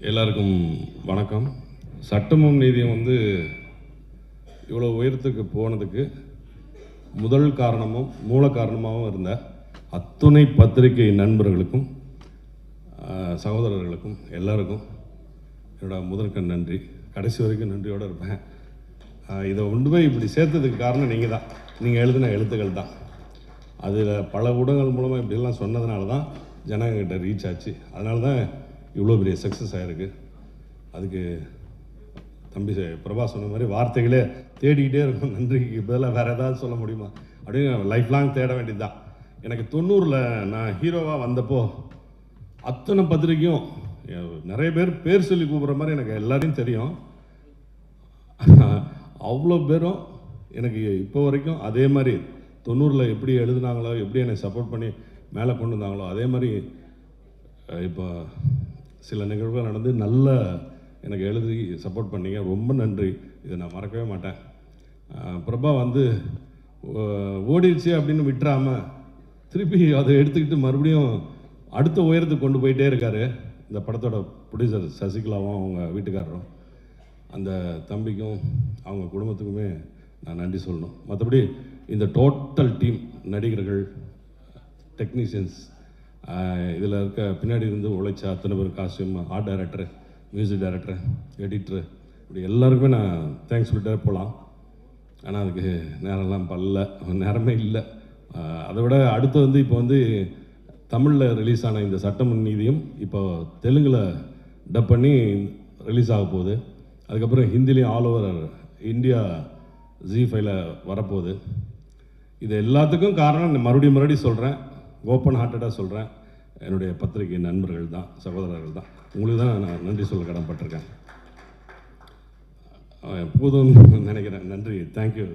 எல்லாருக்கும் வணக்கம். சட்டமும் நீதியும் வந்து இவ்வளோ உயரத்துக்கு போனதுக்கு முதல் காரணமும் மூல காரணமாகவும் இருந்த அத்துணை பத்திரிகை நண்பர்களுக்கும் சகோதரர்களுக்கும் எல்லாருக்கும் என்னோட முதற்கண் நன்றி. கடைசி வரைக்கும் நன்றியோடு இருப்பேன். இதை கொண்டு போய் இப்படி சேர்த்ததுக்கு காரணம் நீங்கள் தான். நீங்கள் எழுதின எழுத்துக்கள் தான். அதில் பல ஊடகங்கள் மூலமாக இப்படிலாம் சொன்னதுனால தான் ஜனங்கிட்ட ரீச் ஆச்சு. அதனால தான் இவ்வளோ பெரிய சக்ஸஸ் ஆகிருக்கு. அதுக்கு தம்பி பிரபா சொன்ன மாதிரி வார்த்தைகளே தேடிக்கிட்டே இருக்கும். நன்றிக்கு பதிலாக வேறு ஏதாவது சொல்ல முடியுமா அப்படின்னு லைஃப் லாங் தேட வேண்டியது தான். எனக்கு 90ல் நான் ஹீரோவாக வந்தப்போ அத்தனை பத்திரிக்கையும் நிறைய பேர் சொல்லி கூப்பிட்ற மாதிரி எனக்கு எல்லாரையும் தெரியும். அவ்வளோ பேரும் எனக்கு இப்போ வரைக்கும் அதே மாதிரி 90ல் எப்படி எழுதுனாங்களோ, எப்படி என்னை சப்போர்ட் பண்ணி மேலே கொண்டு வந்தாங்களோ, அதே மாதிரி இப்போ சில நிகழ்வுகள் நடந்து நல்ல எனக்கு எழுதி சப்போர்ட் பண்ணீங்க. ரொம்ப நன்றி. இதை நான் மறக்கவே மாட்டேன். பிரபா வந்து ஓடிடுச்சு அப்படின்னு விட்டுறாமல் திருப்பி அதை எடுத்துக்கிட்டு மறுபடியும் அடுத்த உயரத்துக்கு கொண்டு போயிட்டே இருக்கார். இந்த படத்தோட ப்ரொடியூசர் சசிகலாவும் அவங்க வீட்டுக்காரரும், அந்த தம்பிக்கும் அவங்க குடும்பத்துக்குமே நான் நன்றி சொல்லணும். மற்றபடி இந்த டோட்டல் டீம், நடிகர்கள், டெக்னீஷியன்ஸ், இதில் இருக்க பின்னாடி இருந்து உழைச்ச அத்தனை பேர், costume, art director, music director, editor, இப்படி எல்லாருக்குமே நான் தேங்க்ஸ் சொல்லிட்டே போகலாம். ஆனால் அதுக்கு நேரமே இல்லை. அதை விட அடுத்து வந்து இப்போ வந்து தமிழில் ரிலீஸ் ஆன இந்த சட்டமும் நீதியும் இப்போ தெலுங்கில் டப் பண்ணி ரிலீஸ் ஆக போகுது. அதுக்கப்புறம் ஹிந்திலையும் ஆல் ஓவர் இந்தியா ZEE5ல வரப்போகுது. இது எல்லாத்துக்கும் காரணம் மறுபடியும் சொல்கிறேன், ஓப்பன் ஹார்ட்டடாக சொல்கிறேன், என்னுடைய பத்திரிகை நண்பர்கள் தான், சகோதரர்கள் தான். உங்களுக்கு தான் நான் நன்றி சொல்ல கடன்பட்டிருக்கேன். போதும்னு நினைக்கிறேன். நன்றி. தேங்க்யூ.